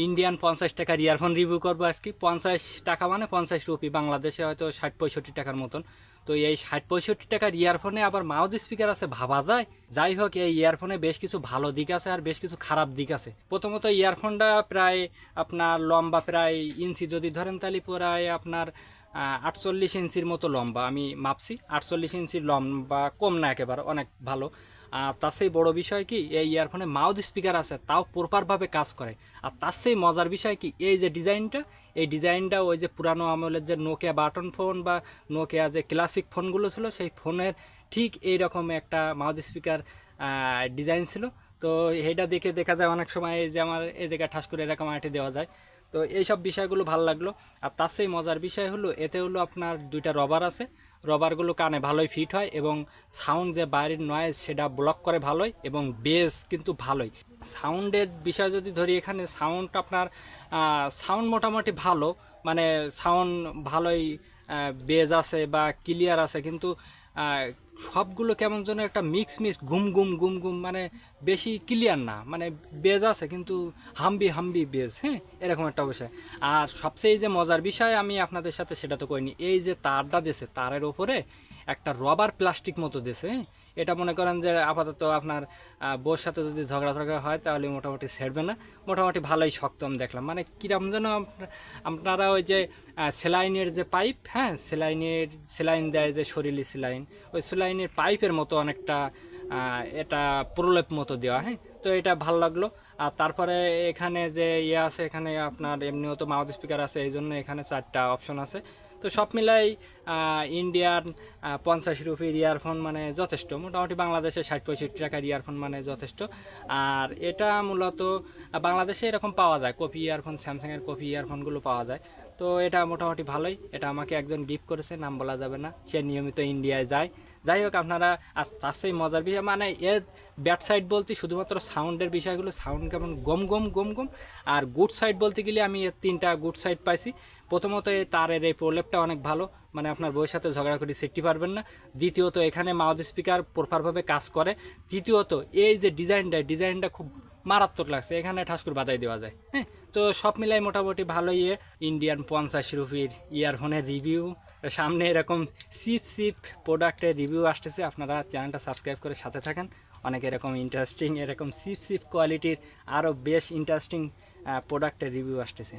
Indian 50 টাকার earphone review করবো আজকে। 50 টাকা মানে 50 রুপি, বাংলাদেশে হয়তো 60-65 টাকার মতন। তো এই 60-65 টাকার ইয়ারফোনে আবার মাউথ স্পিকার আছে, ভাবা যায়। যাই হোক, এই ইয়ারফোনে বেশ কিছু ভালো দিক আছে আর বেশ কিছু খারাপ দিক আছে। প্রথমত ইয়ারফোনটা প্রায় আপনার লম্বা প্রায় ইঞ্চি যদি ধরেন তাহলে প্রায় আপনার 48 ইঞ্চির মতো লম্বা। আমি মাপছি 48 ইঞ্চির লম্বা, কম না একেবারে, অনেক ভালো। আর তার সেই বড়ো বিষয় কি, এই ইয়ারফোনে মাউথ স্পিকার আছে, তাও প্রপারভাবে কাজ করে। আর তার সেই মজার বিষয় কি, এই যে ডিজাইনটা, এই ডিজাইনটা ওই যে পুরানো আমলের যে নোকিয়া বাটন ফোন বা নোকিয়া যে ক্লাসিক ফোনগুলো ছিল, সেই ফোনের ঠিক এইরকম একটা মাউথ স্পিকার ডিজাইন ছিল। তো এইটা দেখে দেখা যায় অনেক সময় এই যে আমার এই জায়গায় ঠাস করে এরকম আইটে দেওয়া যায়। তো এইসব বিষয়গুলো ভালো লাগলো। আর তার সেই মজার বিষয় হলো, এতে হলো আপনার দুইটা রবার আছে। রবারগুলো কানে ভালোই ফিট হয় এবং সাউন্ড যে বাইরের নয়েজ সেটা ব্লক করে ভালোই, এবং বেস কিন্তু ভালোই। সাউন্ডের বিষয় যদি ধরি, এখানে সাউন্ড আপনার সাউন্ড মোটামুটি ভালো, মানে সাউন্ড ভালোই বেজ আছে বা ক্লিয়ার আছে, কিন্তু সবগুলো কেমন যেন একটা মিক্স মিক্স গুম গুম গুম গুম, মানে বেশি ক্লিয়ার না, মানে বেজ আছে কিন্তু হাম্বি হাম্বি বেজ, হ্যাঁ, এরকম একটা বিষয়। আর সবচেয়ে যে মজার বিষয় আমি আপনাদের সাথে সেটা তো কইনি, এই যে তারটা দিয়েছে, তারের ওপরে একটা রবার প্লাস্টিক মতো দিয়েছে, হ্যাঁ। এটা মনে করেন যে আপাতত আপনার বউর সাথে যদি ঝগড়া ঝগড়া হয় তাহলে মোটামুটি ছেড়বে না, মোটামুটি ভালোই শক্ত আমি দেখলাম। মানে কীরকম যেন আপনারা ওই যে সেলাইনের যে পাইপ, হ্যাঁ, সেলাইন দেয় যে শরীরে সেলাইন, ওই সেলাইনের পাইপের মতো অনেকটা এটা প্রলেপ মতো দেওয়া, হ্যাঁ। তো এটা ভালো লাগলো। আর তারপরে এখানে যে ইয়ে আছে, এখানে আপনার এমনিও তো মাউথ স্পিকার আছে, এই জন্য এখানে 4টা অপশন আছে। তো সব মিলাই ইন্ডিয়ান 50 রুপির ইয়ারফোন মানে যথেষ্ট, মোটামুটি বাংলাদেশে 60-65 টাকার ইয়ারফোন মানে যথেষ্ট। আর এটা মূলত বাংলাদেশে এরকম পাওয়া যায়, কপি ইয়ারফোন, স্যামসাংয়ের কপি ইয়ারফোনগুলো পাওয়া যায়। তো এটা মোটামুটি ভালোই। এটা আমাকে একজন গিফট করেছে, নাম বলা যাবে না, সে নিয়মিত ইন্ডিয়ায় যায়। যাই হোক, আপনারা তার সেই মজার বিষয়, মানে এর ব্যাড সাইড বলতে শুধুমাত্র সাউন্ডের বিষয়গুলো, সাউন্ড কেমন গম গম গম গম। আর গুড সাইড বলতে গেলে আমি এর 3টা গুড সাইড পাইছি। প্রথমত এই তারের এই প্রলেপটা অনেক ভালো, মানে আপনার বউয়ের সাথে ঝগড়া করে শিখতে পারবেন না। দ্বিতীয়ত, এখানে মাউথ স্পিকার প্রপারভাবে কাজ করে। তৃতীয়ত, এই যে ডিজাইনটা খুব মারাত্মক লাগছে, এখানে ঠাস করে বাদাই দেওয়া যায়, হ্যাঁ। তো সব মিলাই মোটামুটি ভালোই। ইন্ডিয়ান 50 রুপির ইয়ারফোনের রিভিউ, সামনে এরকম চিপ প্রোডাক্টের রিভিউ আসতেছে। আপনারা চ্যানেলটা সাবস্ক্রাইব করে সাথে থাকেন, অনেক এরকম ইন্টারেস্টিং, এরকম চিপ কোয়ালিটির আরও বেশ ইন্টারেস্টিং প্রোডাক্টের রিভিউ আসতেছে।